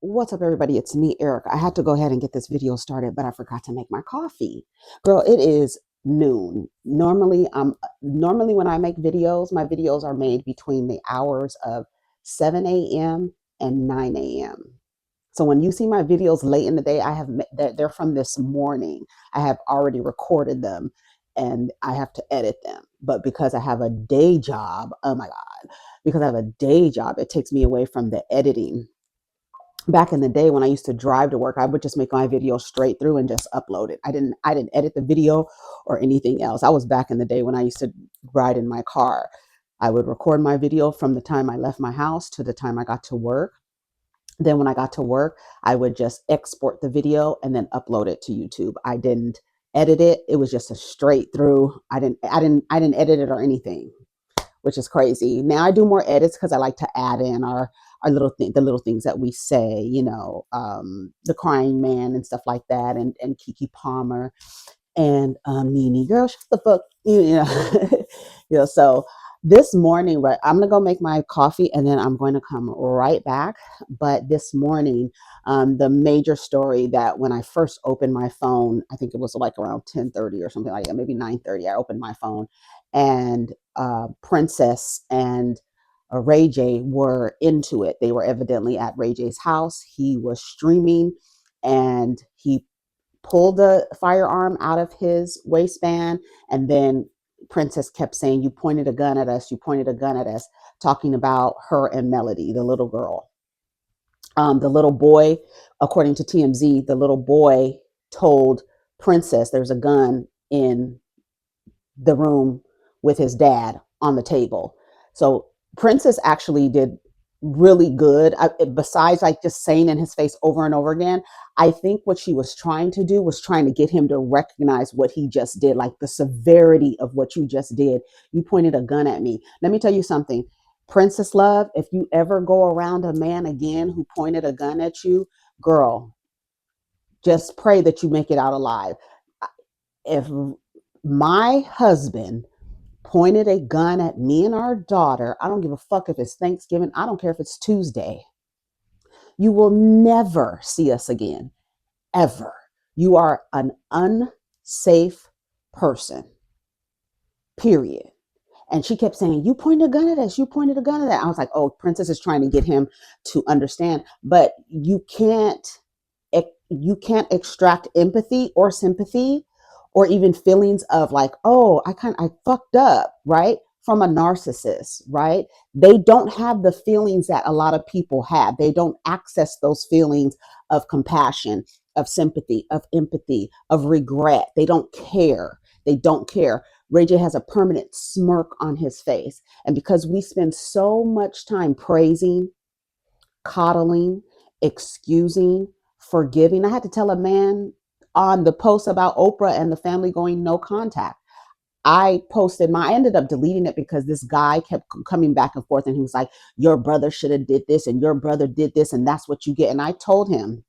What's up, everybody? It's me, Eric. I had to go ahead and get this video started, but I forgot to make my coffee. Girl, it is noon. Normally when I make videos, my videos are made between the hours of 7 a.m. and 9 a.m. So when you see my videos late in the day, they're from this morning. I have already recorded them and I have to edit them. But because I have a day job, oh my God, because I have a day job, it takes me away from the editing. Back in the day when I used to drive to work, I would just make my video straight through and just upload it. I didn't edit the video or anything else. I was back in the day when I used to ride in my car. I would record my video from the time I left my house to the time I got to work. Then when I got to work, I would just export the video and then upload it to YouTube. I didn't edit it. It was just a straight through. I didn't edit it or anything, which is crazy. Now I do more edits because I like to add in our the little things that we say, the crying man and stuff like that, and Kiki Palmer and Nene, girl, shut the fuck, So this morning, right, I'm gonna go make my coffee and then I'm going to come right back. But this morning, the major story that when I first opened my phone, I think it was like around 10:30 or something like that, maybe 9:30. I opened my phone, and Princess and Ray J were into it. They were evidently at Ray J's house. He was streaming, and he pulled the firearm out of his waistband, and then Princess kept saying, "You pointed a gun at us, you pointed a gun at us," talking about her and Melody, the little girl. The little boy, according to TMZ, the little boy told Princess there's a gun in the room with his dad on the table. So Princess actually did really good. Besides like just saying in his face over and over again, I think what she was trying to do was trying to get him to recognize what he just did, like the severity of what you just did. You pointed a gun at me. Let me tell you something. Princess Love, if you ever go around a man again who pointed a gun at you, girl, just pray that you make it out alive. If my husband pointed a gun at me and our daughter, I don't give a fuck if it's Thanksgiving, I don't care if it's Tuesday, you will never see us again, ever. You are an unsafe person, period. And she kept saying, "You pointed a gun at us, you pointed a gun at that." I was like, oh, Princess is trying to get him to understand, but you can't extract empathy or sympathy or even feelings of like, oh, I fucked up, right? From a narcissist, right? They don't have the feelings that a lot of people have. They don't access those feelings of compassion, of sympathy, of empathy, of regret. They don't care. They don't care. Ray J has a permanent smirk on his face. And because we spend so much time praising, coddling, excusing, forgiving. I had to tell a man on the post about Oprah and the family going no contact. I ended up deleting it because this guy kept coming back and forth, and he was like, "Your brother should have did this and your brother did this, and that's what you get." And I told him,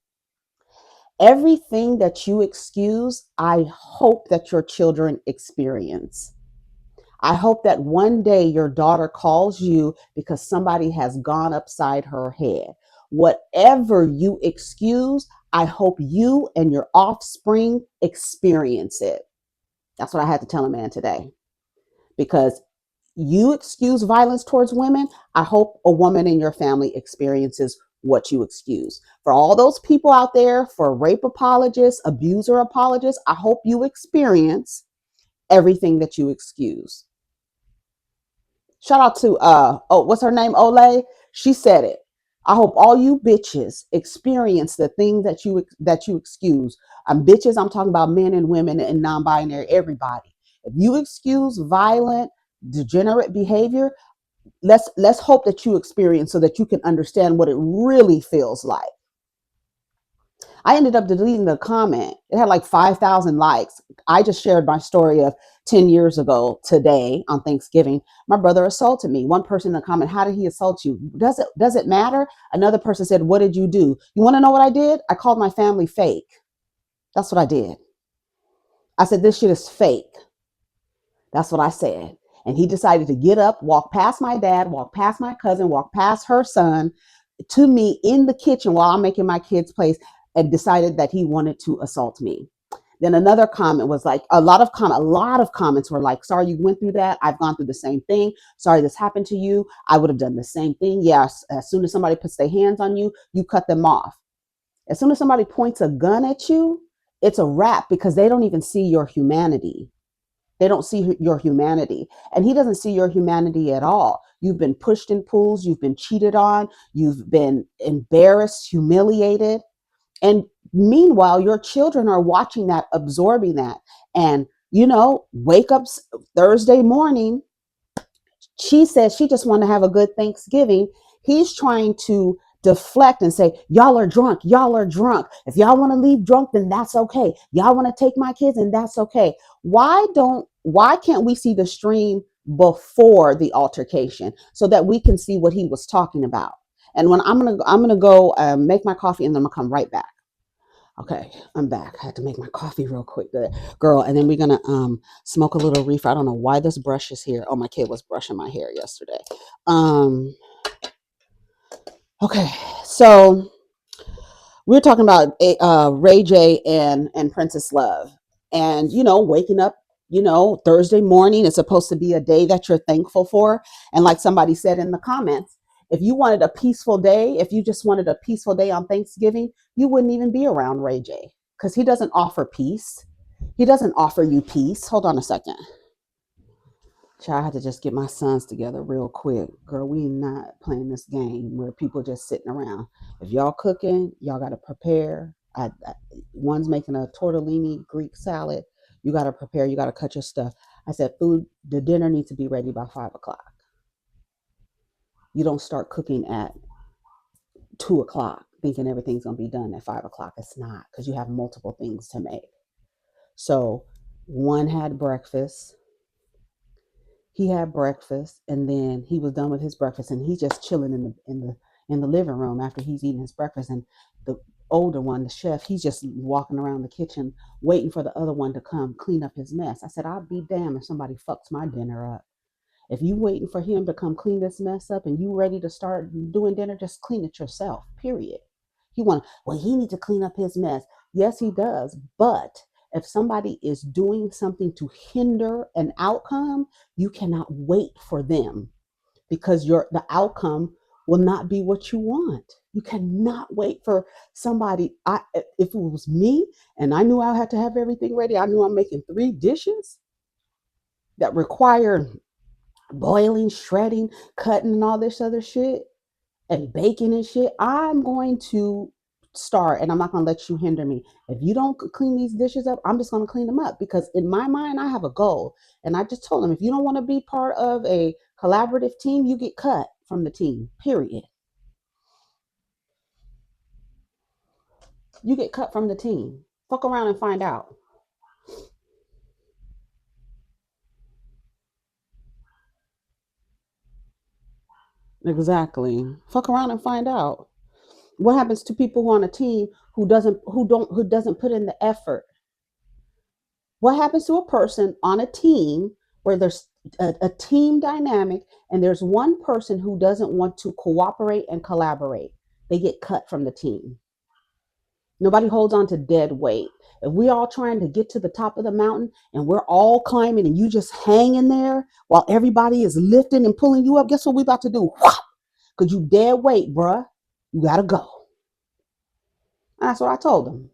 everything that you excuse, I hope that your children experience. I hope that one day your daughter calls you because somebody has gone upside her head. Whatever you excuse, I hope you and your offspring experience it. That's what I had to tell a man today. Because you excuse violence towards women, I hope a woman in your family experiences what you excuse. For all those people out there, for rape apologists, abuser apologists, I hope you experience everything that you excuse. Shout out to what's her name? Olay. She said it. I hope all you bitches experience the thing that you excuse. I'm bitches. I'm talking about men and women and non-binary. Everybody. If you excuse violent, degenerate behavior, let's hope that you experience so that you can understand what it really feels like. I ended up deleting the comment. It had like 5,000 likes. I just shared my story of 10 years ago today on Thanksgiving. My brother assaulted me. One person in the comment, "How did he assault you? Does it matter?" Another person said, "What did you do?" You want to know what I did? I called my family fake. That's what I did. I said, "This shit is fake." That's what I said. And he decided to get up, walk past my dad, walk past my cousin, walk past her son, to me in the kitchen while I'm making my kids' place and decided that he wanted to assault me. Then another comment was like a lot of comments were like, sorry you went through that. I've gone through the same thing. Sorry this happened to you. I would have done the same thing. Yes, as soon as somebody puts their hands on you, you cut them off. As soon as somebody points a gun at you, it's a wrap because they don't even see your humanity. They don't see your humanity. And he doesn't see your humanity at all. You've been pushed in pools, you've been cheated on, you've been embarrassed, humiliated. And meanwhile, your children are watching that, absorbing that. And, wake up Thursday morning. She says she just want to have a good Thanksgiving. He's trying to deflect and say, y'all are drunk. Y'all are drunk. If y'all want to leave drunk, then that's okay. Y'all want to take my kids, and that's okay. Why can't we see the stream before the altercation so that we can see what he was talking about? And when I'm gonna go make my coffee, and then I'm gonna come right back. Okay, I'm back. I had to make my coffee real quick, good girl. And then we're gonna smoke a little reefer. I don't know why this brush is here. Oh, my kid was brushing my hair yesterday. Um, okay, so we're talking about Ray J and Princess Love, and waking up. Thursday morning is supposed to be a day that you're thankful for, and like somebody said in the comments, if you wanted a peaceful day, if you just wanted a peaceful day on Thanksgiving, you wouldn't even be around Ray J because he doesn't offer peace. He doesn't offer you peace. Hold on a second. I had to just get my sons together real quick. Girl, we not playing this game where people just sitting around. If y'all cooking, y'all got to prepare. One's making a tortellini Greek salad. You got to prepare. You got to cut your stuff. I said, the dinner needs to be ready by 5 o'clock. You don't start cooking at 2 o'clock thinking everything's going to be done at 5 o'clock. It's not, because you have multiple things to make. So one had breakfast. He had breakfast, and then he was done with his breakfast, and he's just chilling in the living room after he's eating his breakfast. And the older one, the chef, he's just walking around the kitchen waiting for the other one to come clean up his mess. I said, I'll be damned if somebody fucks my dinner up. If you waiting for him to come clean this mess up and you ready to start doing dinner, just clean it yourself, period. He needs to clean up his mess. Yes, he does. But if somebody is doing something to hinder an outcome, you cannot wait for them, because the outcome will not be what you want. You cannot wait for somebody. If it was me and I knew I had to have everything ready, I knew I'm making 3 dishes that require boiling, shredding, cutting, and all this other shit, and baking and shit, I'm going to start, and I'm not going to let you hinder me. If you don't clean these dishes up, I'm just going to clean them up, because in my mind, I have a goal. And I just told them, if you don't want to be part of a collaborative team, you get cut from the team, period. You get cut from the team. Fuck around and find out. Exactly. Fuck around and find out. What happens to people who are on a team who doesn't put in the effort? What happens to a person on a team where there's a team dynamic and there's one person who doesn't want to cooperate and collaborate? They get cut from the team. Nobody holds on to dead weight. If we all trying to get to the top of the mountain and we're all climbing and you just hanging there while everybody is lifting and pulling you up, guess what we about to do? Because you dead weight, bruh. You got to go. And that's what I told them.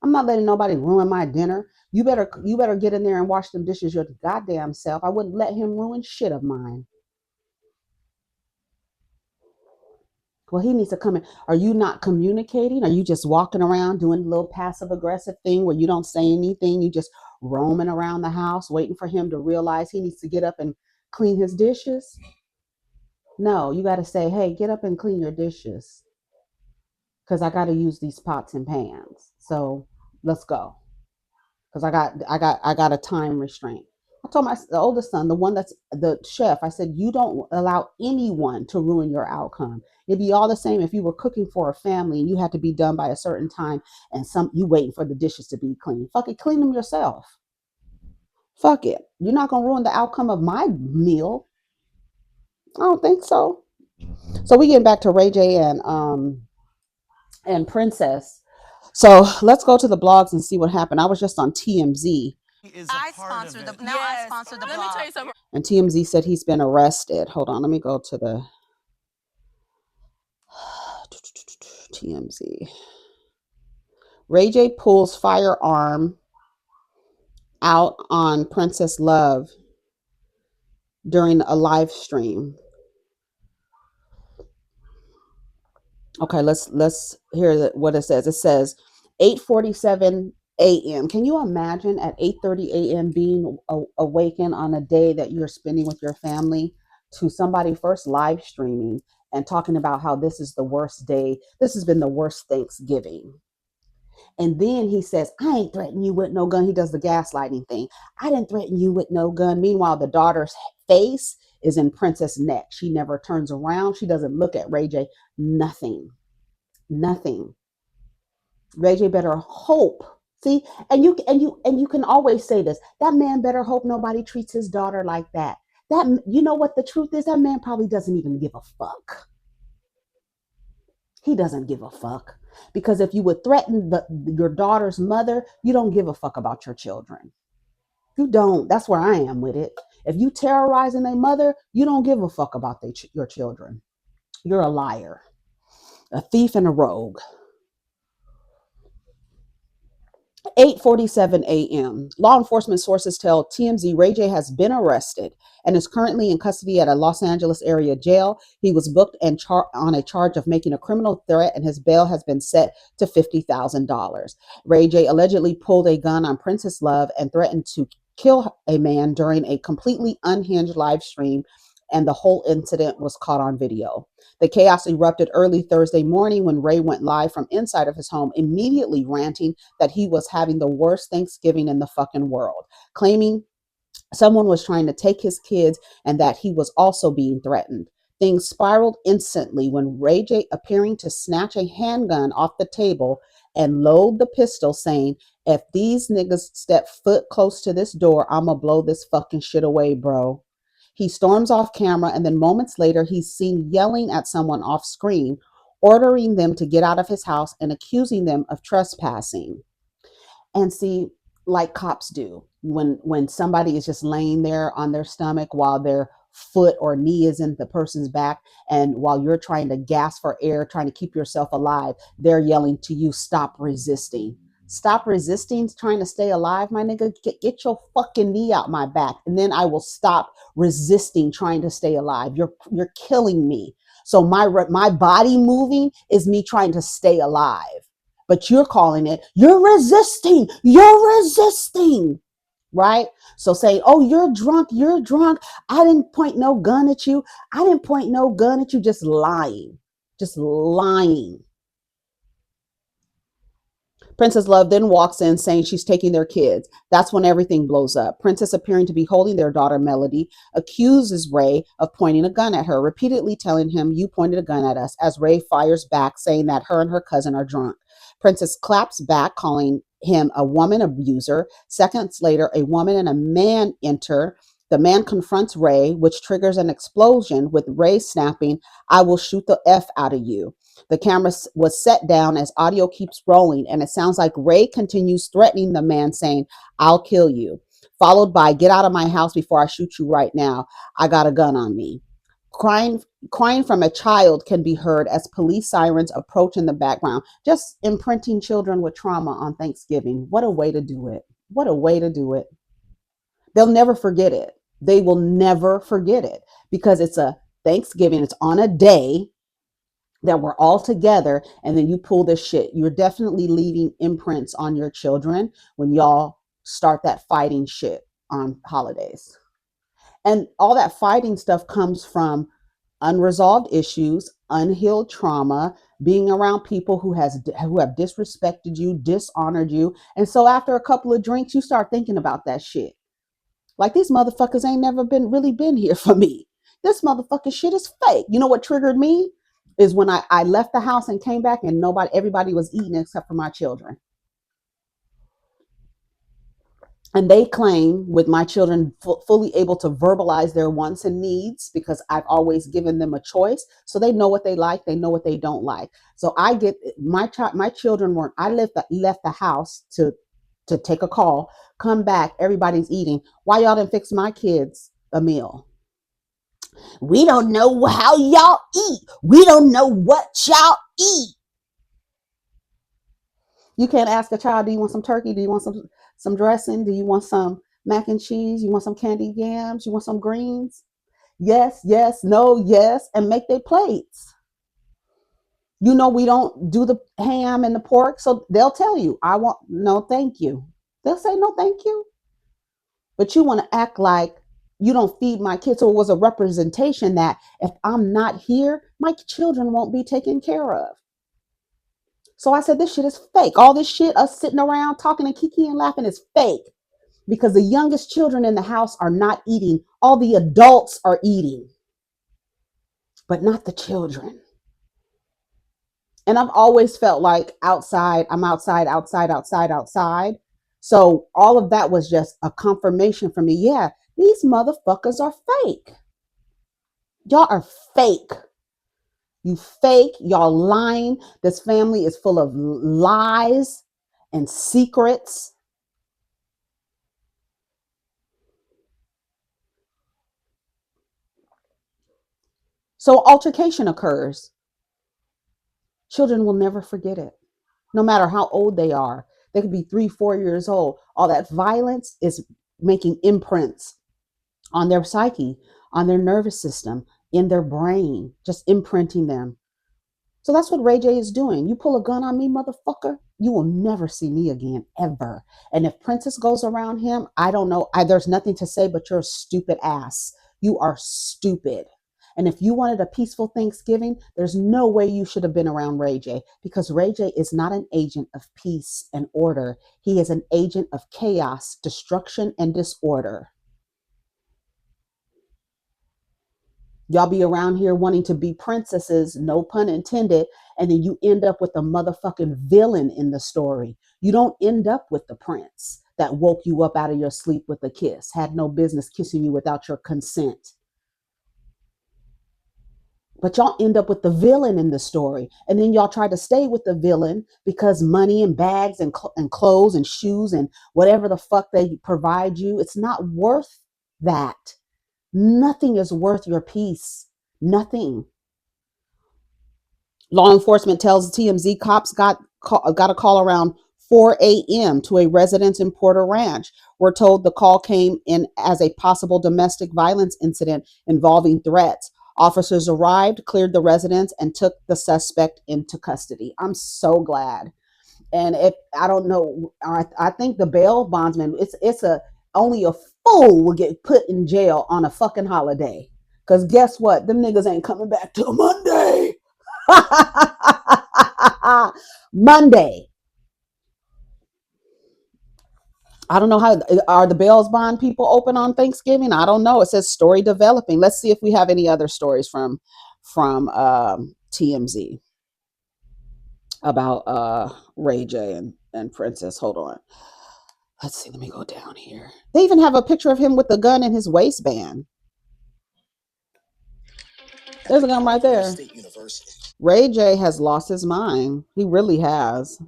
I'm not letting nobody ruin my dinner. You better get in there and wash them dishes your goddamn self. I wouldn't let him ruin shit of mine. Well, he needs to come in. Are you not communicating? Are you just walking around doing a little passive aggressive thing where you don't say anything? You just roaming around the house waiting for him to realize he needs to get up and clean his dishes? No, you got to say, hey, get up and clean your dishes, because I got to use these pots and pans. So let's go. Because I got a time restraint. I told the oldest son, the one that's the chef, I said, you don't allow anyone to ruin your outcome. It'd be all the same if you were cooking for a family and you had to be done by a certain time, and you waiting for the dishes to be clean. Fuck it, clean them yourself. Fuck it. You're not gonna ruin the outcome of my meal. I don't think so. So we get back to Ray J and Princess. So let's go to the blogs and see what happened. I was just on TMZ. And TMZ said he's been arrested. Hold on, let me go to the TMZ. Ray J pulls firearm out on Princess Love during a live stream. Okay, let's hear what it says. It says 8:47 a.m. Can you imagine at 8:30 a.m. being awakened on a day that you're spending with your family to somebody first live streaming and talking about how this is the worst day. This has been the worst Thanksgiving. And then he says, I ain't threatening you with no gun. He does the gaslighting thing. I didn't threaten you with no gun. Meanwhile, the daughter's face is in Princess' neck. She never turns around. She doesn't look at Ray J. Nothing. Nothing. Ray J better hope. See, and you can always say this. That man better hope nobody treats his daughter like that. That, you know what the truth is? That man probably doesn't even give a fuck. He doesn't give a fuck. Because if you would threaten your daughter's mother, you don't give a fuck about your children. You don't. That's where I am with it. If you terrorizing their mother, you don't give a fuck about your children. You're a liar, a thief, and a rogue. 8:47 a.m. Law enforcement sources tell TMZ Ray J has been arrested and is currently in custody at a Los Angeles area jail. He was booked and on a charge of making a criminal threat, and his bail has been set to $50,000. Ray J allegedly pulled a gun on Princess Love and threatened to kill a man during a completely unhinged live stream, and the whole incident was caught on video. The chaos erupted early Thursday morning when Ray went live from inside of his home, immediately ranting that he was having the worst Thanksgiving in the fucking world, claiming someone was trying to take his kids and that he was also being threatened. Things spiraled instantly when Ray J appearing to snatch a handgun off the table and load the pistol, saying, if these niggas step foot close to this door, I'ma blow this fucking shit away, bro. He storms off camera, and then moments later, he's seen yelling at someone off screen, ordering them to get out of his house and accusing them of trespassing. And see, like cops do, when somebody is just laying there on their stomach while their foot or knee is in the person's back, and while you're trying to gasp for air, trying to keep yourself alive, they're yelling to you, stop resisting. Stop resisting, trying to stay alive, my nigga. Get your fucking knee out my back, and then I will stop resisting trying to stay alive. You're killing me. So my body moving is me trying to stay alive, but you're calling it, you're resisting, right? So saying, oh, you're drunk. I didn't point no gun at you. I didn't point no gun at you. Just lying, just lying. Princess Love then walks in saying she's taking their kids. That's when everything blows up. Princess, appearing to be holding their daughter Melody, accuses Ray of pointing a gun at her, repeatedly telling him, you pointed a gun at us, as Ray fires back, saying that her and her cousin are drunk. Princess claps back, calling him a woman abuser. Seconds later, a woman and a man enter. The man confronts Ray, which triggers an explosion, with Ray snapping, I will shoot the F out of you. The camera was set down as audio keeps rolling, and it sounds like Ray continues threatening the man, saying, I'll kill you, followed by, get out of my house before I shoot you right now. I got a gun on me. Crying from a child can be heard as police sirens approach in the background, just imprinting children with trauma on Thanksgiving. What a way to do it. What a way to do it. They'll never forget it. They will never forget it because it's a Thanksgiving. It's on a day that we're all together, and then you pull this shit. You're definitely leaving imprints on your children when y'all start that fighting shit on holidays. And all that fighting stuff comes from unresolved issues, unhealed trauma, being around people who have disrespected you, dishonored you. And so after a couple of drinks, you start thinking about that shit. Like, these motherfuckers ain't never been here for me. This motherfucking shit is fake. You know what triggered me is when I left the house and came back and everybody was eating except for my children. And they claim with my children fully able to verbalize their wants and needs because I've always given them a choice. So they know what they like, they know what they don't like. So I get my children weren't, I left the house to take a call, come back, everybody's eating. Why y'all didn't fix my kids a meal? We don't know how y'all eat. We don't know what y'all eat. You can't ask a child, do you want some turkey? Do you want some dressing? Do you want some mac and cheese? You want some candied yams? You want some greens? Yes, yes, no, yes, and make their plates. You know we don't do the ham and the pork, so they'll tell you, I want no, thank you. They'll say no, thank you. But you want to act like you don't feed my kids. So it was a representation that if I'm not here, my children won't be taken care of. So I said, this shit is fake. All this shit, us sitting around talking and kiki and laughing, is fake because the youngest children in the house are not eating. All the adults are eating, but not the children. And I've always felt like I'm outside. So all of that was just a confirmation for me. Yeah, these motherfuckers are fake. Y'all are fake. You fake. Y'all lying. This family is full of lies and secrets. So altercation occurs. Children will never forget it, no matter how old they are. They could be 3, 4 years old. All that violence is making imprints on their psyche, on their nervous system, in their brain, just imprinting them. So that's what Ray J is doing. You pull a gun on me, motherfucker, you will never see me again, ever. And if Princess goes around him, I don't know. There's nothing to say, but you're a stupid ass. You are stupid. And if you wanted a peaceful Thanksgiving, there's no way you should have been around Ray J, because Ray J is not an agent of peace and order. He is an agent of chaos, destruction, and disorder. Y'all be around here wanting to be princesses, no pun intended, and then you end up with the motherfucking villain in the story. You don't end up with the prince that woke you up out of your sleep with a kiss, had no business kissing you without your consent. But y'all end up with the villain in the story. And then y'all try to stay with the villain because money and bags and clothes and shoes and whatever the fuck they provide you, it's not worth that. Nothing is worth your peace. Nothing. Law enforcement tells TMZ cops got a call around 4 a.m. to a residence in Porter Ranch. We're told the call came in as a possible domestic violence incident involving threats. Officers arrived, cleared the residence, and took the suspect into custody. I'm so glad. And if I don't know, I think the bail bondsman, it's a only a fool will get put in jail on a fucking holiday. Cause guess what? Them niggas ain't coming back till Monday. Monday. I don't know how are the bails bond people open on Thanksgiving. I don't know. It says story developing. Let's see if we have any other stories from TMZ about Ray J and Princess. Hold on. Let's see. Let me go down here. They even have a picture of him with the gun in his waistband. There's a gun right there. Ray J has lost his mind. He really has.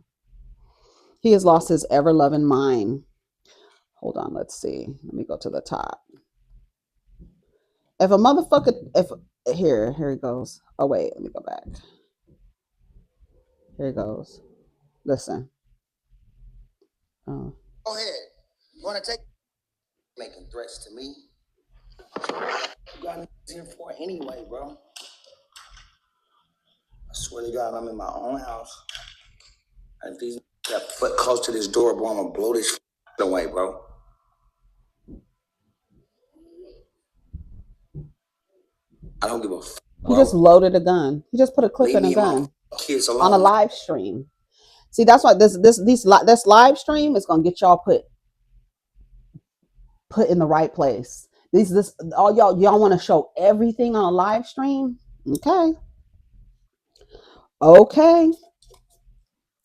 He has lost his ever loving mind. Hold on, let's see. Let me go to the top. If a motherfucker, if here it goes. Oh wait, let me go back. Here it goes. Listen. Oh. Go ahead. You want to take making threats to me? You got me here for anyway, bro. I swear to God, I'm in my own house. And if these got foot close to this door, bro, I'm gonna blow this away, bro. I don't give a fuck. He just loaded a gun. He just put a clip in a gun on a live stream. See, that's why this live stream is gonna get y'all put in the right place. This all y'all want to show everything on a live stream. Okay.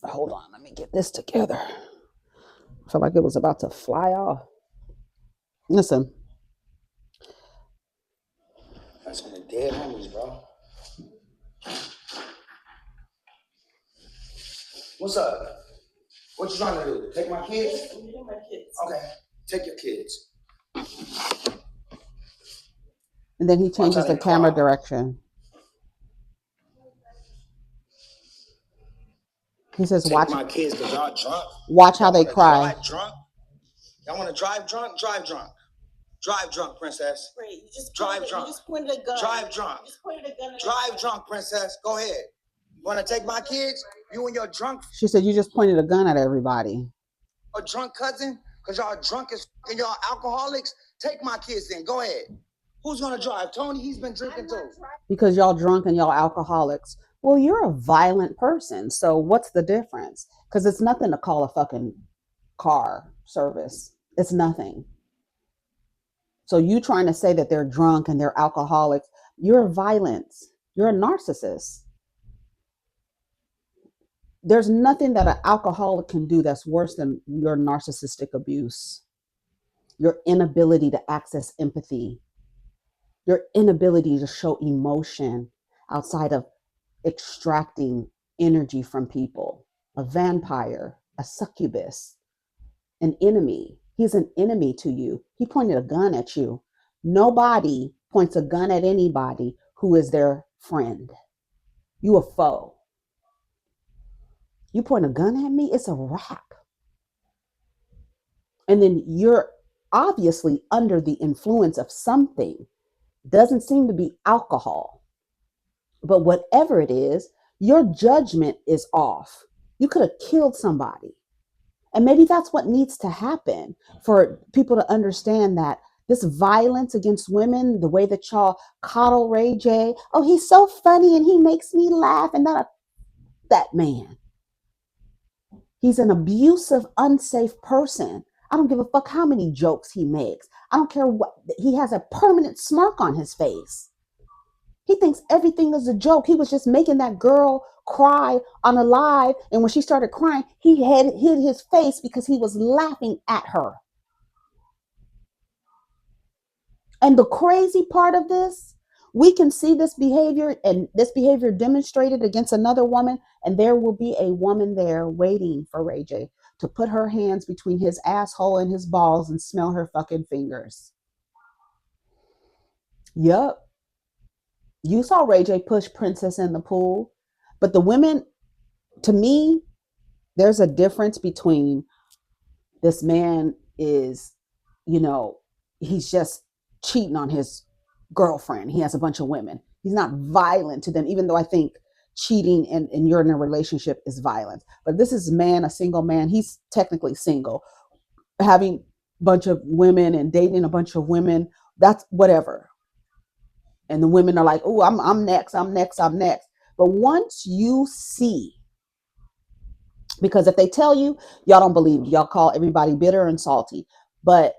Hold on, let me get this together. I feel like it was about to fly off. Listen. That's one of the dead homies, bro. What's up? What you trying to do? Take my kids? My kids. Okay, take your kids. And then he changes the camera direction. He says, "Take my kids because y'all drunk. Watch how they cry. Drive drunk. Y'all want to drive drunk? Drive drunk. Drive drunk, princess. Wait, you just drive drunk. You just pointed a gun. Drive drunk. You just pointed a gun. Drive drunk, princess. Go ahead. You want to take my kids? You and your drunk. She said, you just pointed a gun at everybody. A drunk cousin? Because y'all drunk as and y'all alcoholics? Take my kids then. Go ahead. Who's going to drive? Tony, he's been drinking too. Because y'all drunk and y'all alcoholics. Well, you're a violent person. So what's the difference? Because it's nothing to call a fucking car service. It's nothing. So you trying to say that they're drunk and they're alcoholics. You're violent. You're a narcissist. There's nothing that an alcoholic can do that's worse than your narcissistic abuse. Your inability to access empathy. Your inability to show emotion outside of extracting energy from people. A vampire, a succubus, an enemy. He's an enemy to you. He pointed a gun at you. Nobody points a gun at anybody who is their friend. You a foe. You point a gun at me, it's a wrap. And then you're obviously under the influence of something. Doesn't seem to be alcohol. But whatever it is, your judgment is off. You could have killed somebody. And maybe that's what needs to happen for people to understand that this violence against women, the way that y'all coddle Ray J, oh, he's so funny and he makes me laugh, and that man. He's an abusive, unsafe person. I don't give a fuck how many jokes he makes. I don't care what, he has a permanent smirk on his face. He thinks everything is a joke. He was just making that girl cry on a live, and when she started crying, he had hid his face because he was laughing at her. And the crazy part of this, we can see this behavior and this behavior demonstrated against another woman, and there will be a woman there waiting for Ray J to put her hands between his asshole and his balls and smell her fucking fingers. Yup. You saw Ray J push Princess in the pool, but the women, to me, there's a difference between this man is, he's just cheating on his girlfriend. He has a bunch of women. He's not violent to them, even though I think cheating and you're in a relationship is violence. But this is man, a single man. He's technically single, having a bunch of women and dating a bunch of women. That's whatever. And the women are like, oh, I'm next. But once you see, because if they tell you, y'all don't believe, y'all call everybody bitter and salty. But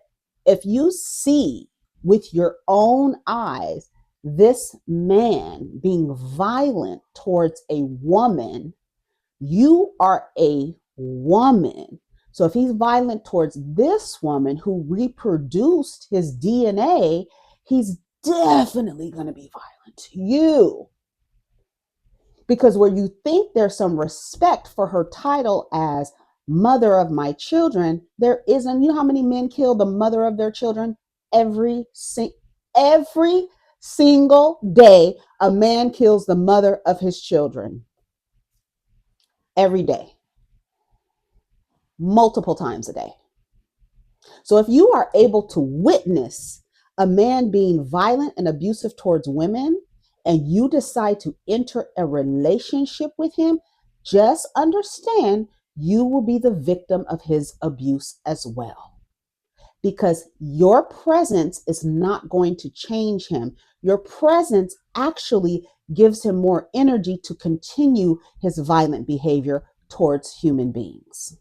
if you see with your own eyes this man being violent towards a woman, you are a woman. So if he's violent towards this woman who reproduced his DNA, he's definitely going to be violent to you. Because where you think there's some respect for her title as mother of my children, there isn't. You know how many men kill the mother of their children? Every single day, a man kills the mother of his children. Every day. Multiple times a day. So if you are able to witness a man being violent and abusive towards women, and you decide to enter a relationship with him, just understand you will be the victim of his abuse as well. Because your presence is not going to change him. Your presence actually gives him more energy to continue his violent behavior towards human beings.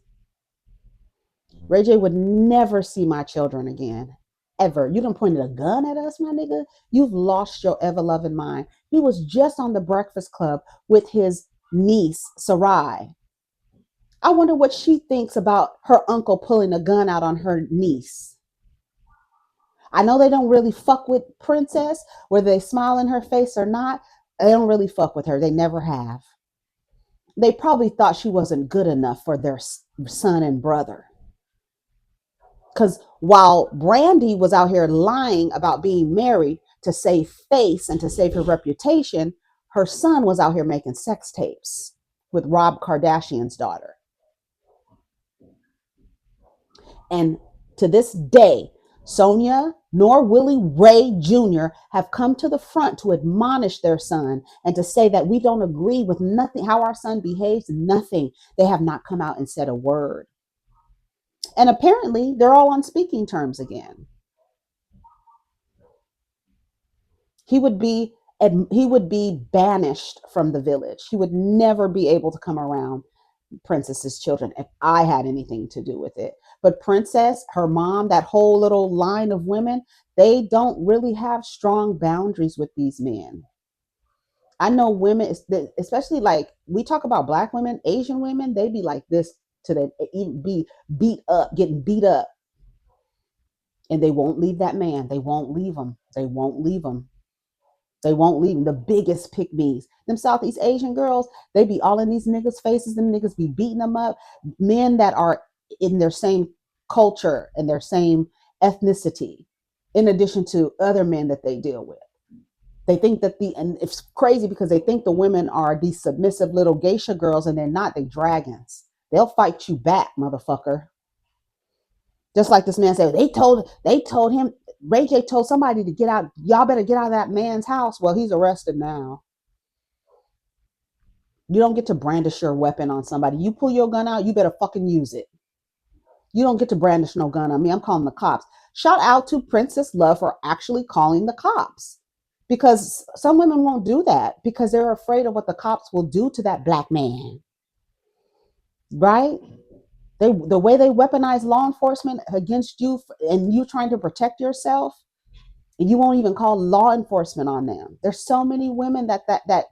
Ray J would never see my children again. Ever. You done pointed a gun at us, my nigga. You've lost your ever-loving mind. He was just on the Breakfast Club with his niece, Sarai. I wonder what she thinks about her uncle pulling a gun out on her niece. I know they don't really fuck with Princess, whether they smile in her face or not. They don't really fuck with her. They never have. They probably thought she wasn't good enough for their son and brother. Because while Brandy was out here lying about being married to save face and to save her reputation, her son was out here making sex tapes with Rob Kardashian's daughter. And to this day, Sonia nor Willie Ray Jr. have come to the front to admonish their son and to say that we don't agree with nothing, how our son behaves, nothing. They have not come out and said a word. And apparently, they're all on speaking terms again. He would be banished from the village. He would never be able to come around Princess's children if I had anything to do with it. But Princess, her mom, that whole little line of women, they don't really have strong boundaries with these men. I know women, especially like we talk about black women, Asian women, they be like this to the even be beat up, getting beat up, and they won't leave that man. They won't leave him. They won't leave him. They won't leave him. The biggest pick me's. Them Southeast Asian girls, they be all in these niggas' faces. Them niggas be beating them up. Men that are in their same culture and their same ethnicity, in addition to other men that they deal with. They think that and it's crazy because they think the women are these submissive little geisha girls, and they're not. They dragons. They'll fight you back, motherfucker. Just like this man said, they told him, Ray J told somebody to get out. Y'all better get out of that man's house. Well, he's arrested now. You don't get to brandish your weapon on somebody. You pull your gun out, you better fucking use it. You don't get to brandish no gun on me. I'm calling the cops. Shout out to Princess Love for actually calling the cops. Because some women won't do that because they're afraid of what the cops will do to that black man. Right? The way they weaponize law enforcement against you and you trying to protect yourself, and you won't even call law enforcement on them. There's so many women that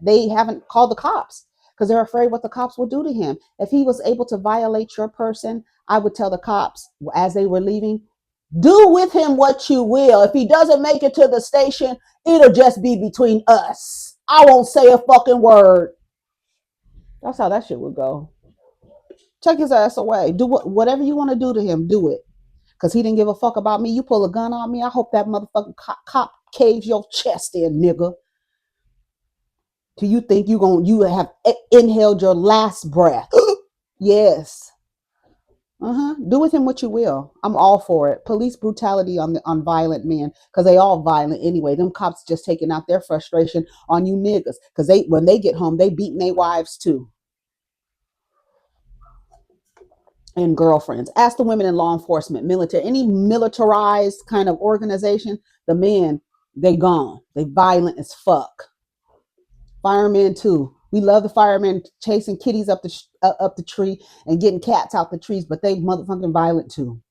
they haven't called the cops because they're afraid what the cops will do to him. If he was able to violate your person, I would tell the cops as they were leaving, do with him what you will. If he doesn't make it to the station, it'll just be between us. I won't say a fucking word. That's how that shit would go. Check his ass away. Do whatever you want to do to him. Do it. Because he didn't give a fuck about me. You pull a gun on me, I hope that motherfucking cop caves your chest in, nigga. Do you think you have inhaled your last breath? Yes. Do with him what you will. I'm all for it. Police brutality on violent men, because they all violent anyway. Them cops just taking out their frustration on you niggas, because when they get home, they beating their wives too and girlfriends. Ask the women in law enforcement, military, any militarized kind of organization. The men, they gone. They violent as fuck. Firemen too. We love the firemen chasing kitties up the tree and getting cats out the trees, but they motherfucking violent too.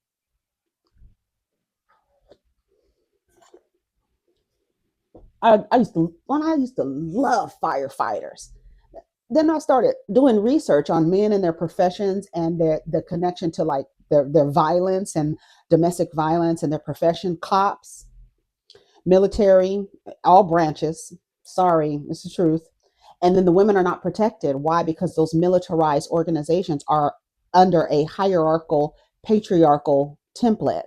I used to love firefighters. Then I started doing research on men and their professions and the connection to like their violence and domestic violence and their profession. Cops, military, all branches. Sorry, it's the truth. And then the women are not protected. Why? Because those militarized organizations are under a hierarchical, patriarchal template.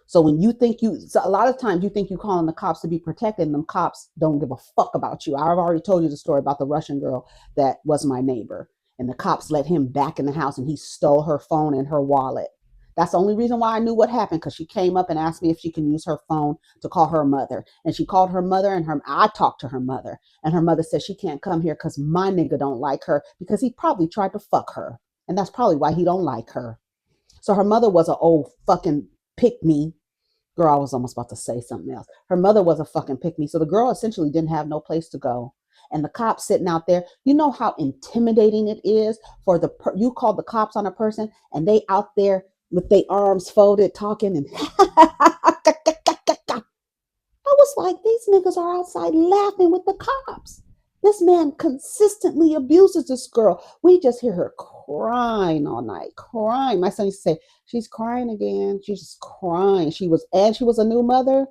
So when you think so a lot of times you think you calling the cops to be protected, and them cops don't give a fuck about you. I've already told you the story about the Russian girl that was my neighbor, and the cops let him back in the house, and he stole her phone and her wallet. That's the only reason why I knew what happened, because she came up and asked me if she can use her phone to call her mother. And she called her mother, and I talked to her mother. And her mother said she can't come here because my nigga don't like her, because he probably tried to fuck her. And that's probably why he don't like her. So her mother was an old fucking pick me. Girl, I was almost about to say something else. Her mother was a fucking pick me. So the girl essentially didn't have no place to go. And the cops sitting out there, you know how intimidating it is for you call the cops on a person and they out there with their arms folded talking and I was like, these niggas are outside laughing with the cops. This man consistently abuses this girl. We just hear her crying all night, crying. My son used to say, she's crying again. She's just crying. She was a new mother.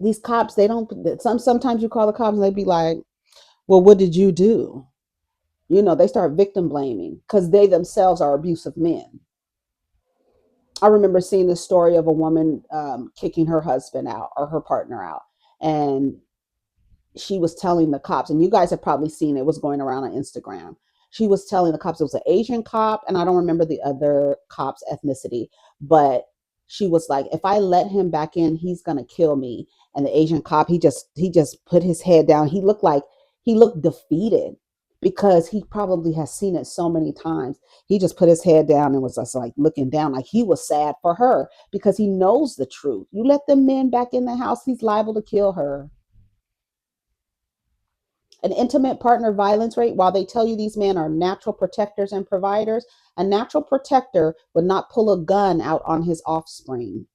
These cops, they don't, sometimes you call the cops and they be like, well, what did you do? You know, they start victim blaming because they themselves are abusive men. I remember seeing the story of a woman kicking her husband out or her partner out. And she was telling the cops, and you guys have probably seen it, was going around on Instagram. She was telling the cops, it was an Asian cop, and I don't remember the other cop's ethnicity, but she was like, if I let him back in, he's gonna kill me. And the Asian cop, he just put his head down. He looked defeated because he probably has seen it so many times. He just put his head down and was just like looking down, like he was sad for her because he knows the truth. You let the men back in the house, he's liable to kill her. An intimate partner violence rate, while they tell you these men are natural protectors and providers, a natural protector would not pull a gun out on his offspring.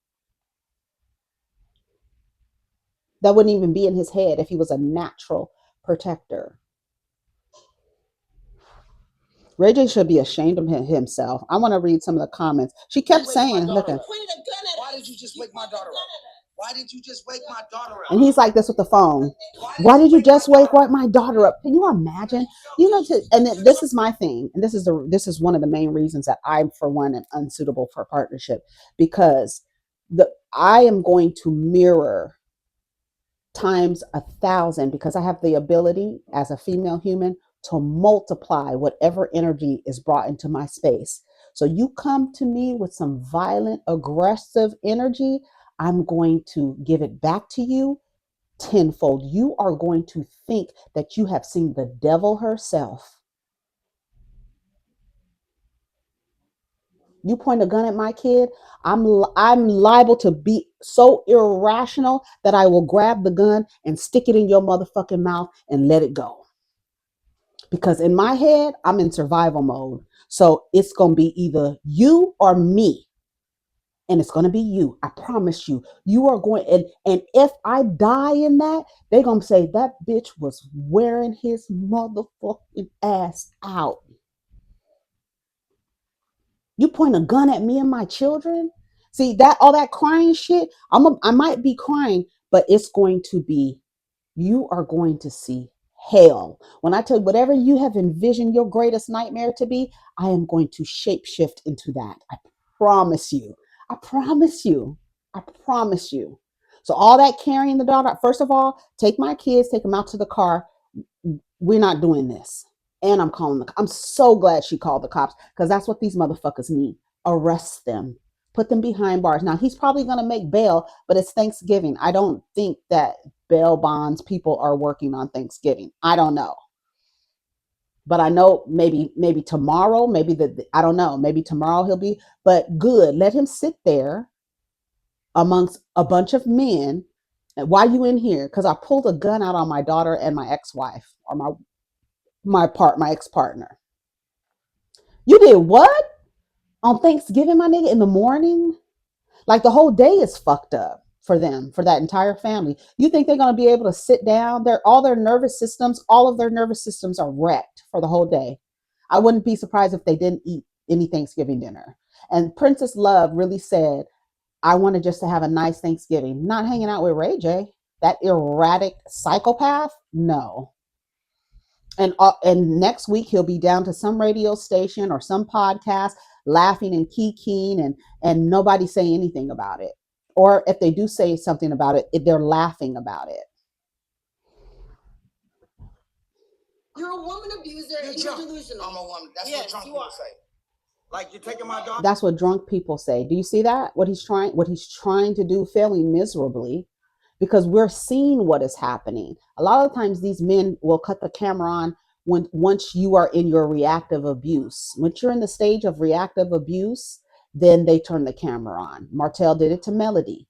That wouldn't even be in his head if he was a natural protector. Ray J should be ashamed of himself. I want to read some of the comments. She kept saying, look at, why did you just wake my daughter up? Why did you just wake my daughter up? And he's like this with the phone. Why did you just wake my daughter up? Can you imagine? You know, and this is my thing, and this is one of the main reasons that I, for one, am unsuitable for partnership, because I am going to mirror times 1,000 because I have the ability as a female human to multiply whatever energy is brought into my space. So you come to me with some violent, aggressive energy, I'm going to give it back to you tenfold. You are going to think that you have seen the devil herself. You point a gun at my kid, I'm liable to be so irrational that I will grab the gun and stick it in your motherfucking mouth and let it go. Because in my head, I'm in survival mode. So it's going to be either you or me. And it's going to be you. I promise you. You are going, and if I die in that, they're going to say that bitch was wearing his motherfucking ass out. You point a gun at me and my children. See that, all that crying shit. I might be crying, but it's going to be, you are going to see hell. When I tell you whatever you have envisioned your greatest nightmare to be, I am going to shapeshift into that. I promise you. I promise you. I promise you. So all that carrying the daughter, first of all, take my kids, take them out to the car. We're not doing this. And I'm so glad she called the cops because that's what these motherfuckers need. Arrest them. Put them behind bars. Now he's probably going to make bail, but it's Thanksgiving. I don't think that bail bonds people are working on Thanksgiving. I don't know. But I know maybe tomorrow, I don't know, maybe tomorrow he'll be, but good. Let him sit there amongst a bunch of men. And why you in here? Because I pulled a gun out on my daughter and my ex-wife or my ex-partner. You did what? On Thanksgiving, my nigga, in the morning? Like the whole day is fucked up for them, for that entire family. You think they're going to be able to sit down? All of their nervous systems are wrecked for the whole day. I wouldn't be surprised if they didn't eat any Thanksgiving dinner. And Princess Love really said, I wanted just to have a nice Thanksgiving, not hanging out with Ray J, that erratic psychopath. No. And next week he'll be down to some radio station or some podcast laughing and kikiing and nobody say anything about it. Or if they do say something about it, they're laughing about it. You're a woman abuser and you're delusional. I'm a woman. That's what drunk people say. Like you're taking my dog. That's what drunk people say. Do you see that? What he's trying to do, failing miserably, because we're seeing what is happening. A lot of times these men will cut the camera on once you are in your reactive abuse. Once you're in the stage of reactive abuse, then they turn the camera on. Martell did it to Melody.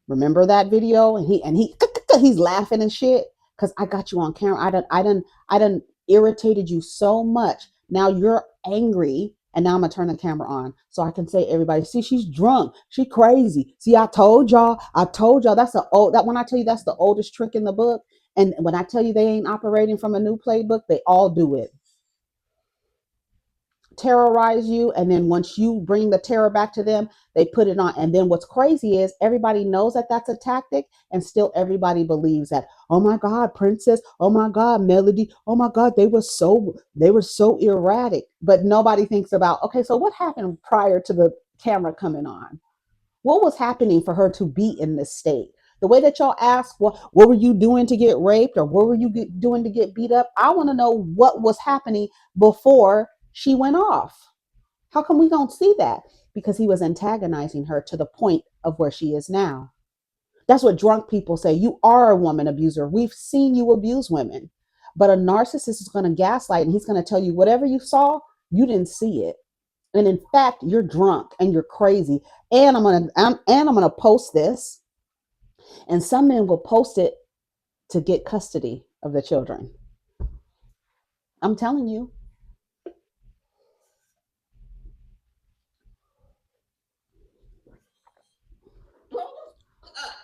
Remember that video? And he's laughing and shit because I got you on camera. I done irritated you so much. Now you're angry, and now I'm gonna turn the camera on so I can say, everybody, see, she's drunk, she crazy. See, I told y'all. That's that when I tell you that's the oldest trick in the book. And when I tell you they ain't operating from a new playbook, they all do it. Terrorize you, and then once you bring the terror back to them, they put it on. And then what's crazy is everybody knows that that's a tactic, and still everybody believes that, oh my god, Princess, oh my god, Melody, oh my god, they were so erratic. But nobody thinks about, okay, so what happened prior to the camera coming on? What was happening for her to be in this state? The way that y'all ask, what were you doing to get raped, or what were you doing to get beat up? I want to know what was happening before she went off. How come we don't see that? Because he was antagonizing her to the point of where she is now. That's what drunk people say. You are a woman abuser. We've seen you abuse women. But a narcissist is going to gaslight, and he's going to tell you whatever you saw, you didn't see it. And in fact, you're drunk and you're crazy. And I'm gonna post this, and some men will post it to get custody of the children. I'm telling you.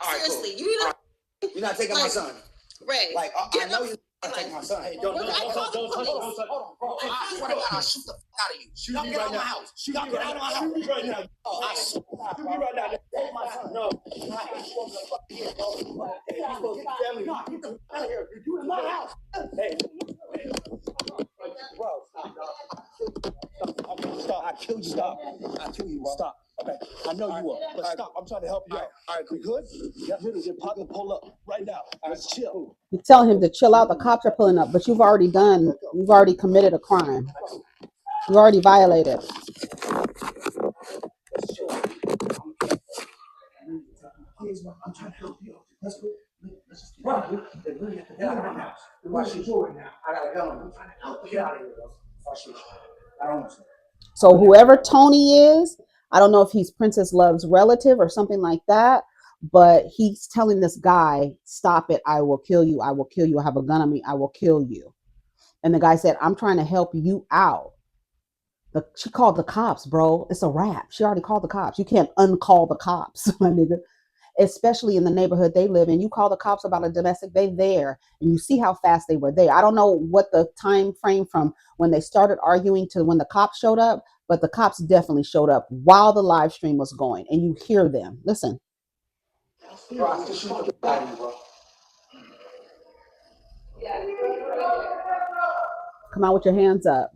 Seriously, cool. You're not taking my son. Ray, like I know you're not taking my son. Hey, don't hold on, bro. I swear to God, I'll shoot the fuck out of you. Y'all get out of my house. Y'all get out of my house. Shoot me right now. I shoot me right now. Take my son. No. I hate you over the fucking here, bro. Hey, you supposed to be family. No, get the fuck out of here. You in my house. Hey. Bro, stop, dog. Stop. I killed you. Stop. I killed you, bro. Stop. Okay. I know you will. But stop. I'm trying to help you out. All right, we good? Yeah, your partner pull up right now. Let's chill. You're telling him to chill out. The cops are pulling up, but you've already committed a crime. You already violated. I'm trying to help you. Let's go. Let's just run. They're really at the gun right now. Watch your door right now. I got a gun. I'm trying to help you. Get out of here, bro. Watch your door. I don't want to. So whoever Tony is, I don't know if he's Princess Love's relative or something like that, but he's telling this guy, stop it. I will kill you. I will kill you. I have a gun on me. I will kill you. And the guy said, I'm trying to help you out. She called the cops, bro. It's a wrap. She already called the cops. You can't uncall the cops, my nigga. Especially in the neighborhood they live in. You call the cops about a domestic, they there. And you see how fast they were there. I don't know what the time frame from when they started arguing to when the cops showed up, but the cops definitely showed up while the live stream was going. And you hear them. Listen. Come out with your hands up.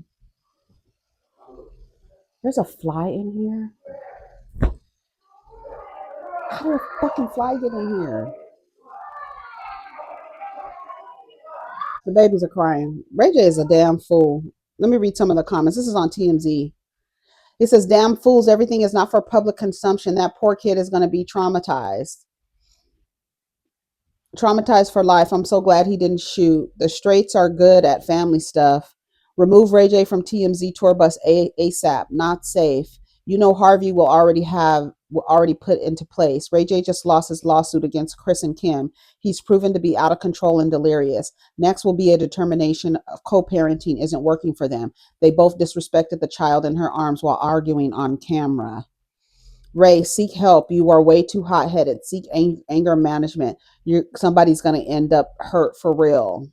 There's a fly in here. How did a fucking fly get in here? The babies are crying. Ray J is a damn fool. Let me read some of the comments. This is on TMZ. It says, damn fools, everything is not for public consumption. That poor kid is going to be traumatized. Traumatized for life. I'm so glad he didn't shoot. The straights are good at family stuff. Remove Ray J from TMZ tour bus ASAP. Not safe. You know Harvey will already put into place. Ray J just lost his lawsuit against Chris and Kim. He's proven to be out of control and delirious. Next will be a determination of co-parenting isn't working for them. They both disrespected the child in her arms while arguing on camera. Ray, seek help. You are way too hot-headed. Seek anger management. Somebody's going to end up hurt for real.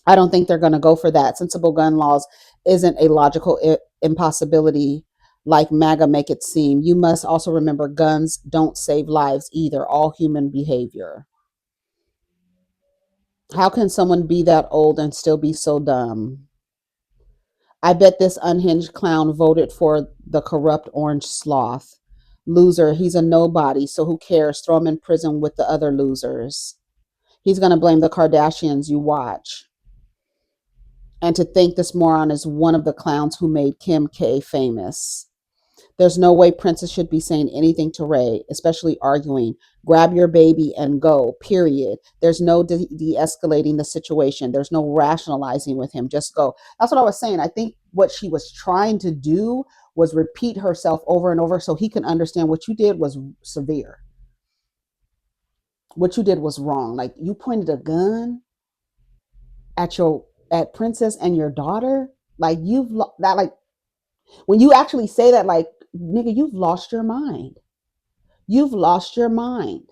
I don't think they're going to go for that. Sensible gun laws isn't a logical impossibility like MAGA make it seem. You must also remember guns don't save lives either. All human behavior. How can someone be that old and still be so dumb? I bet this unhinged clown voted for the corrupt orange sloth. Loser, he's a nobody, so who cares? Throw him in prison with the other losers. He's going to blame the Kardashians, you watch. And to think this moron is one of the clowns who made Kim K famous. There's no way Princess should be saying anything to Ray, especially arguing. Grab your baby and go, period. There's no de-escalating the situation. There's no rationalizing with him. Just go. That's what I was saying. I think what she was trying to do was repeat herself over and over so he can understand what you did was severe. What you did was wrong. Like, you pointed a gun at Princess and your daughter. Like, when you actually say that, like, nigga, you've lost your mind. You've lost your mind.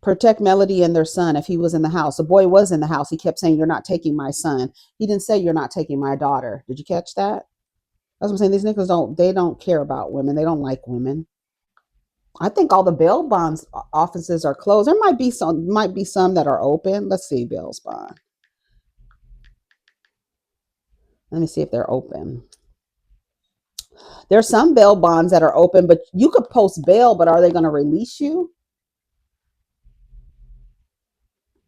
Protect Melody and their son if he was in the house. The boy was in the house. He kept saying, "You're not taking my son." He didn't say, "You're not taking my daughter." Did you catch that? That's what I'm saying. These niggas don't care about women. They don't like women. I think all the bail bonds offices are closed. There might be some that are open. Let's see, bail bond. Let me see if they're open. There's some bail bonds that are open, but you could post bail, but are they going to release you?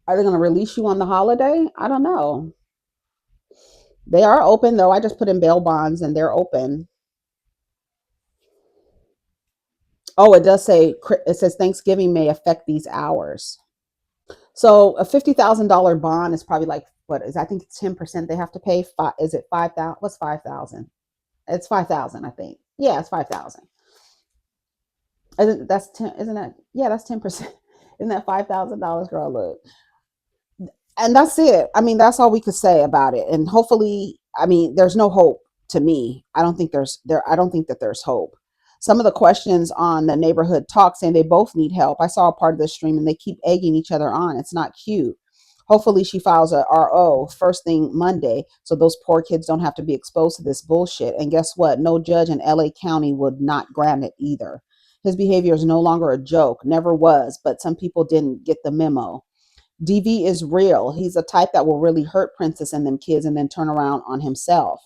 Are they going to release you on the holiday? I don't know. They are open though. I just put in bail bonds and they're open. Oh, it does say, it says Thanksgiving may affect these hours. So a $50,000 bond is probably like, what is, I think it's 10% they have to pay. Is it 5,000? What's 5,000? It's 5,000, I think. Yeah, it's 5,000. That's 10, isn't that? Yeah, that's 10%. Isn't that $5,000, girl? Look. And that's it. I mean, that's all we could say about it. And hopefully, I mean, there's no hope to me. I don't think that there's hope. Some of the questions on the neighborhood talk saying they both need help. I saw a part of the stream and they keep egging each other on. It's not cute. Hopefully she files a RO first thing Monday so those poor kids don't have to be exposed to this bullshit. And guess what? No judge in LA County would not grant it either. His behavior is no longer a joke, never was, but some people didn't get the memo. DV is real. He's a type that will really hurt Princess and them kids and then turn around on himself.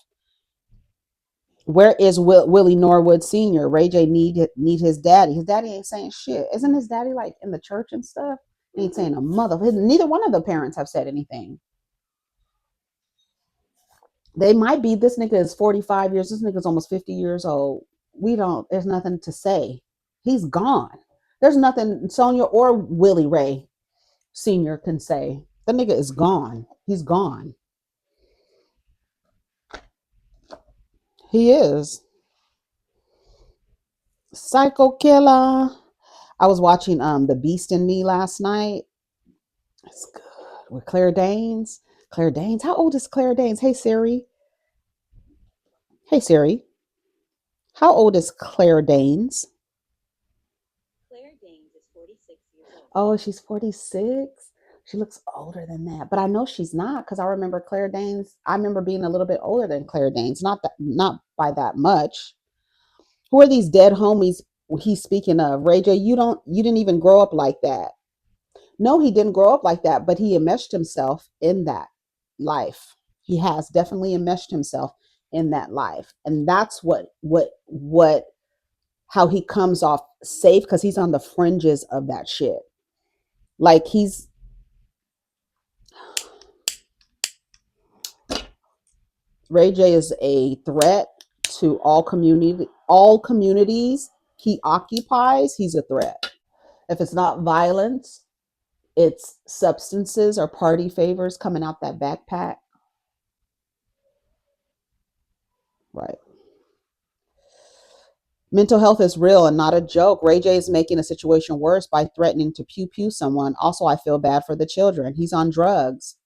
Where is Willie Norwood Sr.? Ray J need his daddy. His daddy ain't saying shit. Isn't his daddy like in the church and stuff? He ain't saying a mother. Neither one of the parents have said anything. They might be. This nigga is 45 years. This nigga's almost 50 years old. There's nothing to say. He's gone. There's nothing Sonia or Willie Ray Sr. can say. The nigga is gone. He's gone. He is. Psycho killer. I was watching The Beast in Me last night. It's good. With Claire Danes. Claire Danes. How old is Claire Danes? Hey Siri. Hey Siri. How old is Claire Danes? Claire Danes is 46 years old. Oh, she's 46? She looks older than that. But I know she's not because I remember Claire Danes. I remember being a little bit older than Claire Danes. Not by that much. Who are these dead homies he's speaking of? Ray J, you didn't even grow up like that. No, he didn't grow up like that, but he enmeshed himself in that life. He has definitely enmeshed himself in that life. And that's how he comes off safe because he's on the fringes of that shit. Like Ray J is a threat to all communities he occupies. He's a threat. If it's not violence, it's substances or party favors coming out that backpack. Right. Mental health is real and not a joke. Ray J is making a situation worse by threatening to pew pew someone. Also, I feel bad for the children. He's on drugs.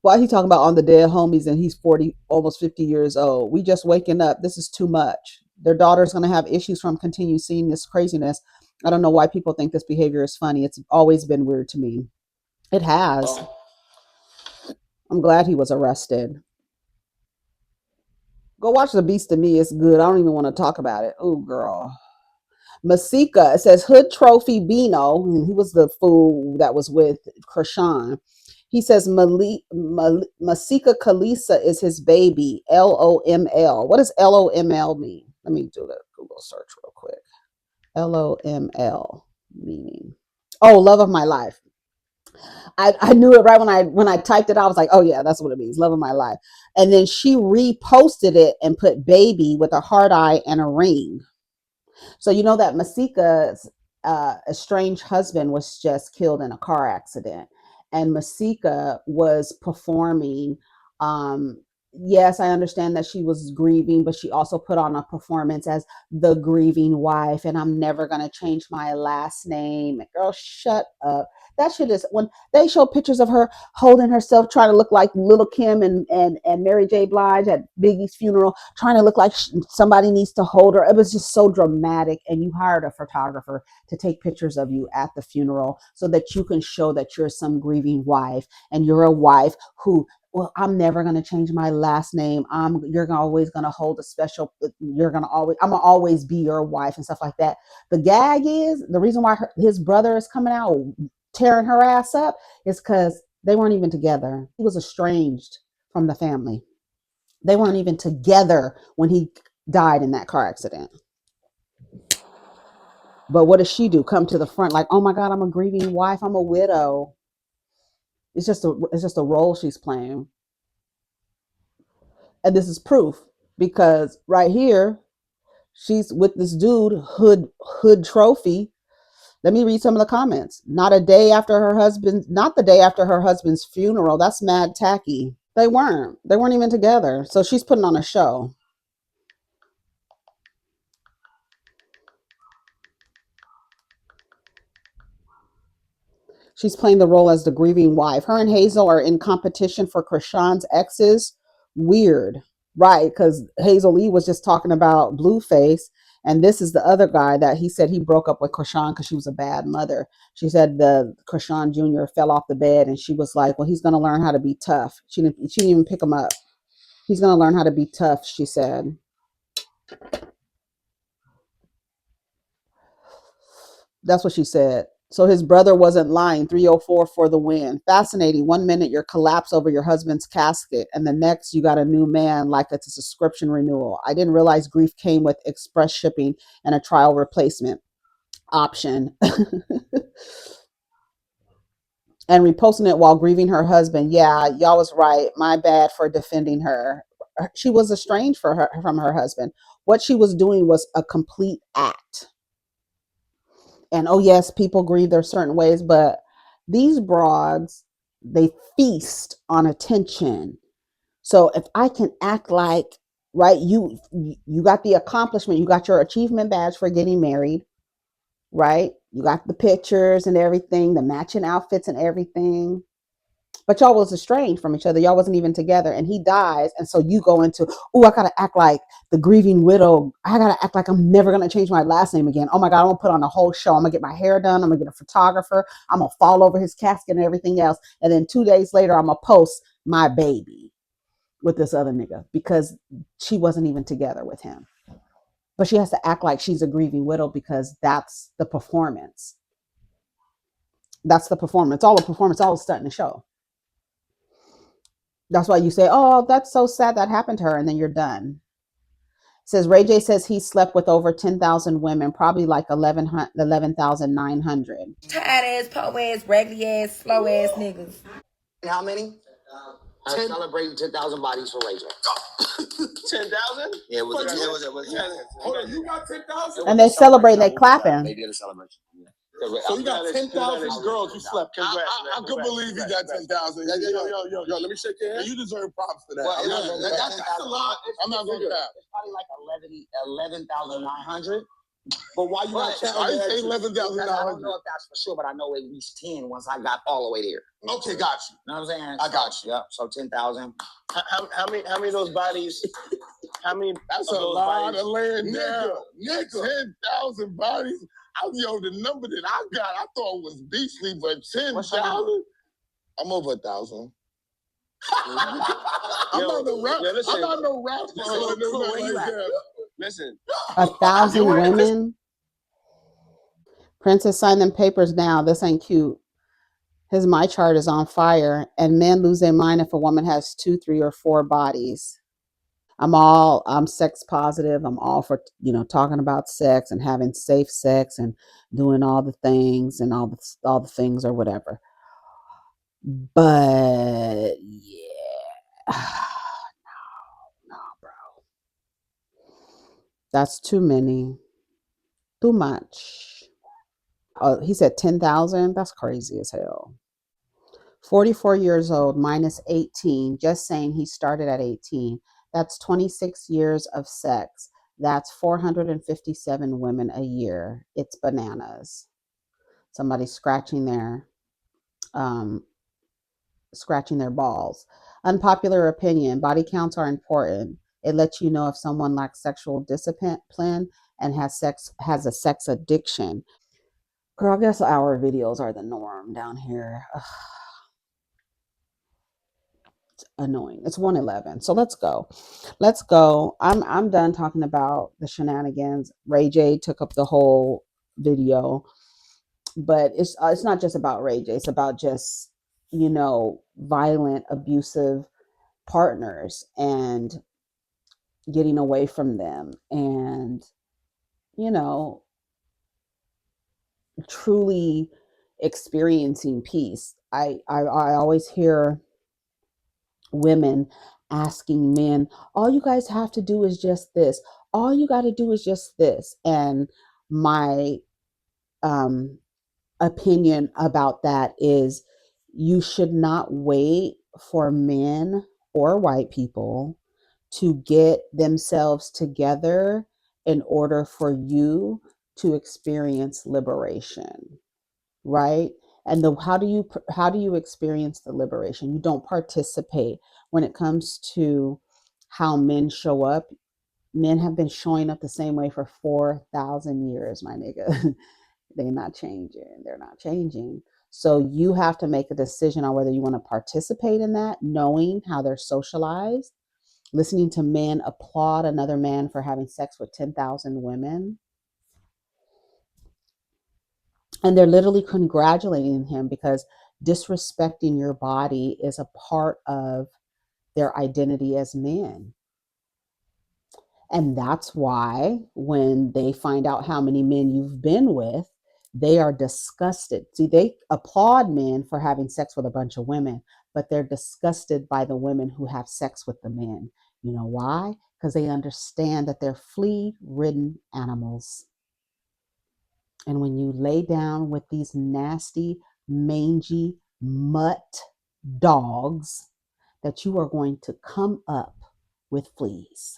Why is he talking about on the dead homies and he's 40, almost 50 years old? We just waking up. This is too much. Their daughter's going to have issues from continue seeing this craziness. I don't know why people think this behavior is funny. It's always been weird to me. It has. I'm glad he was arrested. Go watch The Beast of Me. It's good. I don't even want to talk about it. Oh, girl. Masika, it says Hood Trophy Bino. He was the fool that was with Krishan. He says Masika Kalisa is his baby. LOML. What does LOML mean? Let me do the Google search real quick. LOML meaning. Oh, love of my life. I knew it right when I typed it. I was like, oh yeah, that's what it means, love of my life. And then she reposted it and put baby with a heart eye and a ring. So you know that Masika's estranged husband was just killed in a car accident, and Masika was performing. Yes, I understand that she was grieving, but she also put on a performance as the grieving wife. And I'm never gonna change my last name. Girl, shut up. That shit is when they show pictures of her holding herself, trying to look like Little Kim and Mary J. Blige at Biggie's funeral, trying to look like somebody needs to hold her. It was just so dramatic. And you hired a photographer to take pictures of you at the funeral so that you can show that you're some grieving wife and you're a wife who, well, I'm never going to change my last name. You're always going to hold a special, I'm going to always be your wife and stuff like that. The gag is the reason why his brother is coming out tearing her ass up is because they weren't even together. He was estranged from the family. They weren't even together when he died in that car accident. But what does she do? Come to the front like, oh my God, I'm a grieving wife. I'm a widow. It's just a role she's playing. And this is proof because right here, she's with this dude, Hood Trophy. Let me read some of the comments. Not the day after her husband's funeral. That's mad tacky. They weren't. They weren't even together. So she's putting on a show. She's playing the role as the grieving wife. Her and Hazel are in competition for Krishan's exes. Weird. Right, because Hazel Lee was just talking about Blueface, and this is the other guy that he said he broke up with Krishan because she was a bad mother. She said the Krishan Jr. fell off the bed, and she was like, "Well, he's going to learn how to be tough." She didn't even pick him up. He's going to learn how to be tough, she said. That's what she said. So his brother wasn't lying. 304 for the win. Fascinating. 1 minute you're collapsed over your husband's casket, and the next you got a new man like it's a subscription renewal. I didn't realize grief came with express shipping and a trial replacement option. And reposting it while grieving her husband. Yeah, y'all was right. My bad for defending her. She was estranged from her husband. What she was doing was a complete act. And oh yes, people grieve their certain ways, but these broads, they feast on attention. So if I can act like, right, you got the accomplishment, you got your achievement badge for getting married, right? You got the pictures and everything, the matching outfits and everything, but y'all was estranged from each other. Y'all wasn't even together, and he dies. And so you go into, oh, I gotta act like the grieving widow. I gotta act like I'm never gonna change my last name again. Oh my God, I'm gonna put on a whole show. I'm gonna get my hair done. I'm gonna get a photographer. I'm gonna fall over his casket and everything else. And then 2 days later, I'm gonna post my baby with this other nigga because she wasn't even together with him. But she has to act like she's a grieving widow because that's the performance. That's the performance. All the performance, all the stunt in the show. That's why you say, "Oh, that's so sad that happened to her," and then you're done. It says Ray J says he slept with over 10,000 women, probably like 11,900. Tired ass, po ass, raggedy ass, slow ass niggas. How many? Celebrating 10,000 bodies for Ray J. 10,000? Yeah, it was. Hold on, you got 10,000? And they celebrate, they clapping. They did a celebration. Yeah. So you got 10,000 girls you slept. I could believe you got 10,000. Yo, let me shake your hand. You deserve props for that. Well, that's a lot. I'm not going to cap. It's probably like 11,900. But why you not counting? Why you say 11,900? I don't know if that's for sure, but I know at least 10 once I got all the way there. Okay, got you. You know what I'm saying? I got you. Yep. So 10,000. How many of those bodies? How many? That's a lot of land down. 10,000 bodies. The number that I got, I thought was beastly, but 10,000. I'm over 1,000. I'm not no rap. I'm not no rapper. Listen, 1,000 women. Princess, sign them papers now. This ain't cute. His my chart is on fire, and men lose their mind if a woman has 2, 3, or 4 bodies. I'm sex positive. I'm all for, talking about sex and having safe sex and doing all the things and all the things or whatever. But yeah, no, bro, that's too many, too much. Oh, he said 10,000. That's crazy as hell. 44 years old minus 18. Just saying he started at 18. That's 26 years of sex. That's 457 women a year. It's bananas. Somebody's scratching there. um, scratching their balls. Unpopular opinion: body counts are important. It lets you know if someone lacks sexual discipline and has a sex addiction. Girl, I guess our videos are the norm down here. Ugh, it's annoying. It's 1:11. So let's go. Let's go. I'm done talking about the shenanigans. Ray J took up the whole video, but it's not just about Ray J. It's about just, violent, abusive partners and getting away from them, and you know truly experiencing peace. I always hear women asking men, all you guys have to do is just this, all you got to do is just this. And my um opinion about that is, you should not wait for men or white people to get themselves together in order for you to experience liberation, right? And the how do you experience the liberation? You don't participate. When it comes to how men show up, men have been showing up the same way for 4,000 years, my nigga. They're not changing. So you have to make a decision on whether you want to participate in that, knowing how they're socialized, listening to men applaud another man for having sex with 10,000 women. And they're literally congratulating him because disrespecting your body is a part of their identity as men. And that's why when they find out how many men you've been with, they are disgusted. See, they applaud men for having sex with a bunch of women, but they're disgusted by the women who have sex with the men. You know why? Because they understand that they're flea-ridden animals. And when you lay down with these nasty, mangy mutt dogs, that you are going to come up with fleas.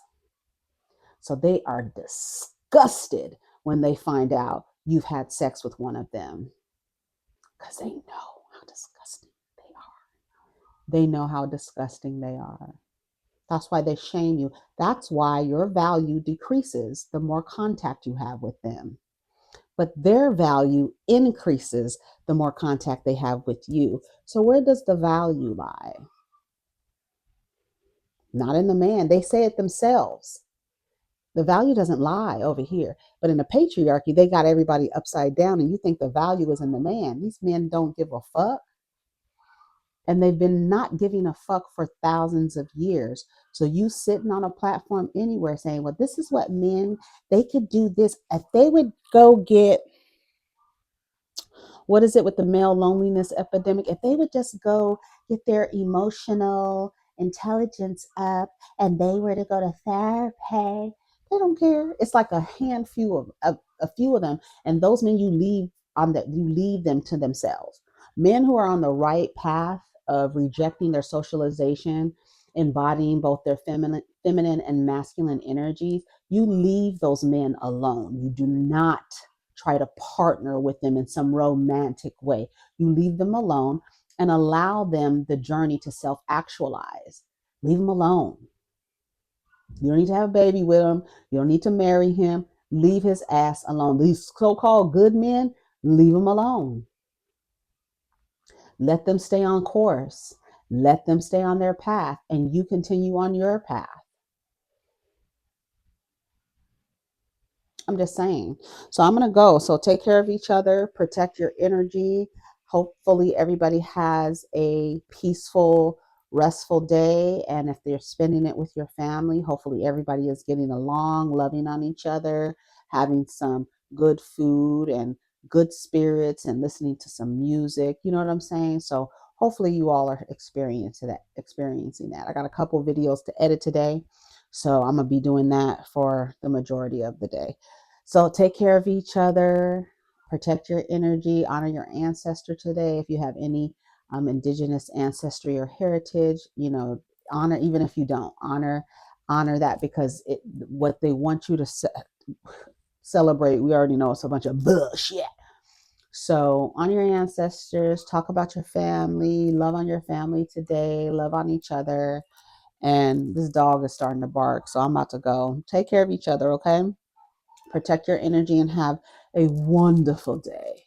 So they are disgusted when they find out you've had sex with one of them, because they know how disgusting they are. They know how disgusting they are. That's why they shame you. That's why your value decreases the more contact you have with them. But their value increases the more contact they have with you. So where does the value lie? Not in the man. They say it themselves. The value doesn't lie over here. But in the patriarchy, they got everybody upside down, and you think the value is in the man. These men don't give a fuck. And they've been not giving a fuck for thousands of years. So you sitting on a platform anywhere saying, well, this is what men, they could do this. If they would go get, what is it with the male loneliness epidemic? If they would just go get their emotional intelligence up and they were to go to therapy, they don't care. It's like a handful of a few of them, and those men you leave on that, you leave them to themselves. Men who are on the right path of rejecting their socialization, embodying both their feminine and masculine energies, you leave those men alone. You do not try to partner with them in some romantic way. You leave them alone and allow them the journey to self actualize. Leave them alone. You don't need to have a baby with him. You don't need to marry him. Leave his ass alone. These so called good men, leave them alone. Let them stay on course. Let them stay on their path, and you continue on your path. I'm just saying. So I'm going to go. So take care of each other, protect your energy. Hopefully, everybody has a peaceful, restful day. And if they're spending it with your family, hopefully, everybody is getting along, loving on each other, having some good food and good spirits, and listening to some music. You know what I'm saying? So hopefully, you all are experiencing that. I got a couple videos to edit today. So I'm going to be doing that for the majority of the day. So take care of each other, protect your energy, honor your ancestor today. If you have any indigenous ancestry or heritage, honor, even if you don't, honor that, because what they want you to celebrate, we already know it's a bunch of bullshit. So honor your ancestors, talk about your family, love on your family today, love on each other. And this dog is starting to bark, so I'm about to go. Take care of each other, okay? Protect your energy and have a wonderful day.